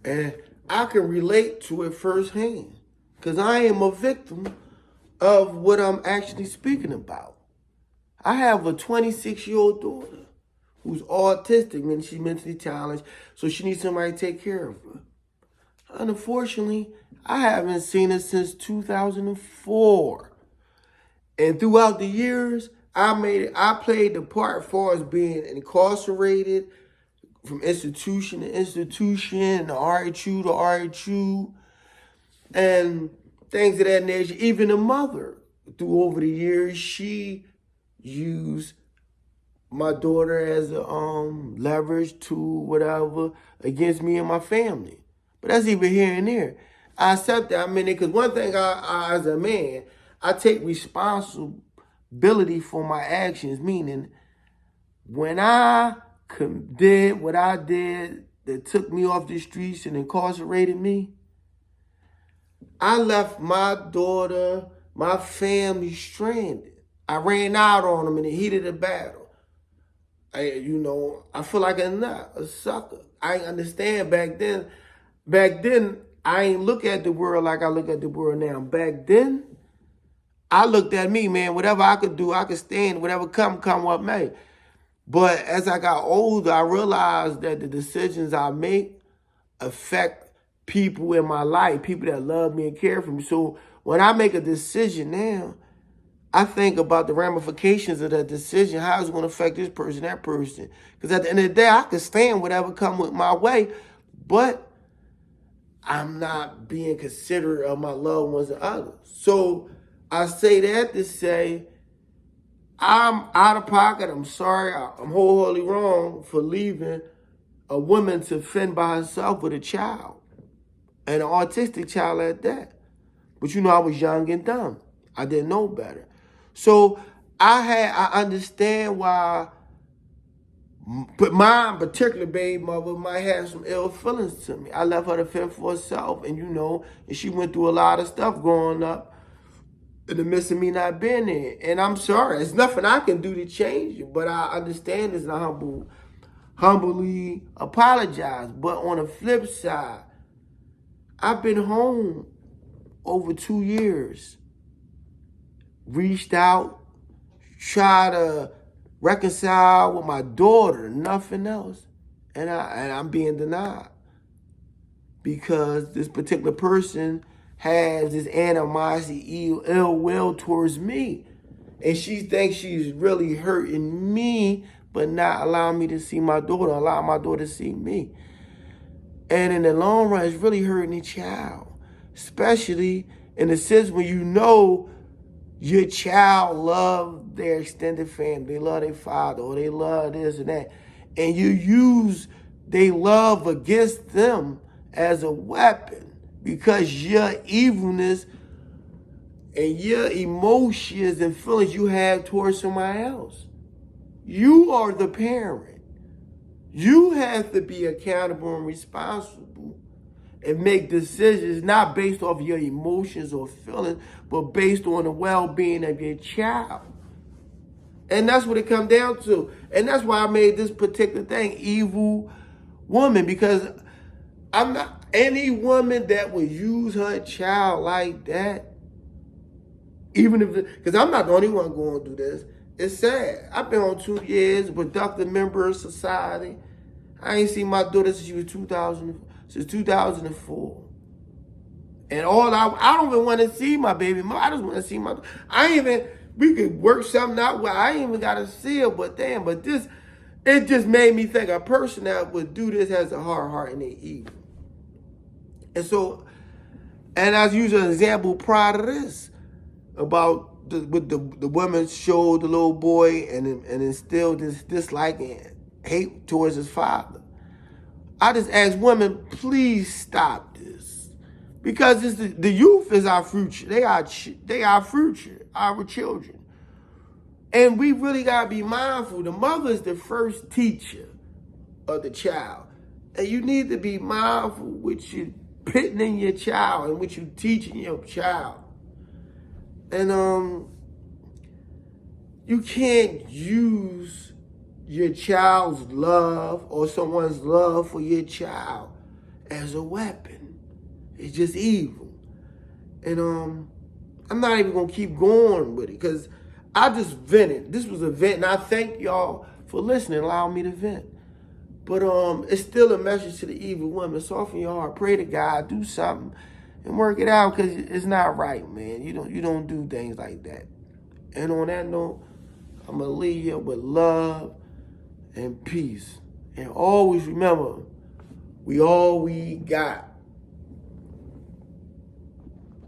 And I can relate to it firsthand because I am a victim of what I'm actually speaking about. I have a 26-year-old daughter who's autistic, meaning she's mentally challenged, so she needs somebody to take care of her. And unfortunately, I haven't seen her since 2004. And throughout the years, I played the part as far as being incarcerated from institution to institution, the RHU to RHU, and things of that nature. Even the mother, through over the years, she used my daughter as a leverage tool, whatever, against me and my family. But that's even here and there. I accept that. I mean, because one thing I, as a man, I take responsibility for my actions, meaning when I did what I did that took me off the streets and incarcerated me, I left my daughter, my family stranded. I ran out on them in the heat of the battle. I feel like a nut, a sucker. I ain't understand back then. Back then, I ain't look at the world like I look at the world now. Back then, I looked at me, man, whatever I could do, I could stand, whatever come what may. But as I got older, I realized that the decisions I make affect people in my life, people that love me and care for me. So when I make a decision now, I think about the ramifications of that decision, how it's going to affect this person, that person. Because at the end of the day, I can stand whatever come with my way, but I'm not being considerate of my loved ones and others. So I say that to say, I'm out of pocket. I'm sorry. I'm wholeheartedly wrong for leaving a woman to fend by herself with a child, and an autistic child at that. But I was young and dumb. I didn't know better. So I understand why, but my particular baby mother might have some ill feelings to me. I left her to fend for herself, and and she went through a lot of stuff growing up in the midst of me not being there. And I'm sorry, there's nothing I can do to change it, but I understand this and I humbly apologize. But on the flip side, I've been home over 2 years, reached out, try to reconcile with my daughter, nothing else. And I'm being denied because this particular person has this animosity, ill will towards me. And she thinks she's really hurting me, but not allowing me to see my daughter, allowing my daughter to see me. And in the long run, it's really hurting the child, especially in the sense when your child love their extended family, they love their father, or they love this and that, and you use their love against them as a weapon because your evilness and your emotions and feelings you have towards somebody else. You are the parent. You have to be accountable and responsible and make decisions not based off your emotions or feelings, but based on the well-being of your child. And that's what it comes down to. And that's why I made this particular thing, Evil Woman, because I'm not any woman that would use her child like that, even if, because I'm not the only one going through this. It's sad. I've been on 2 years, productive member of society. I ain't seen my daughter since she was 2004. And I don't even want to see my baby mom. I just want to see we could work something out where I ain't even got to see her, but it just made me think a person that would do this has a hard heart and they evil. And so, and I was using an example prior to this about with the woman showed the little boy and instilled this dislike and hate towards his father. I just ask women, please stop this, because the youth is our future. They are future, our children, and we really gotta be mindful. The mother is the first teacher of the child, and you need to be mindful what you pitting in your child and what you teaching your child. And you can't use your child's love or someone's love for your child as a weapon. It's just evil. And I'm not even gonna keep going with it because I just vented. This was a vent, and I thank y'all for listening, allowing me to vent. But it's still a message to the evil women. Soften your heart, pray to God, do something, and work it out because it's not right, man. You don't do things like that. And on that note, I'm gonna leave you with love and peace. And always remember, we all we got.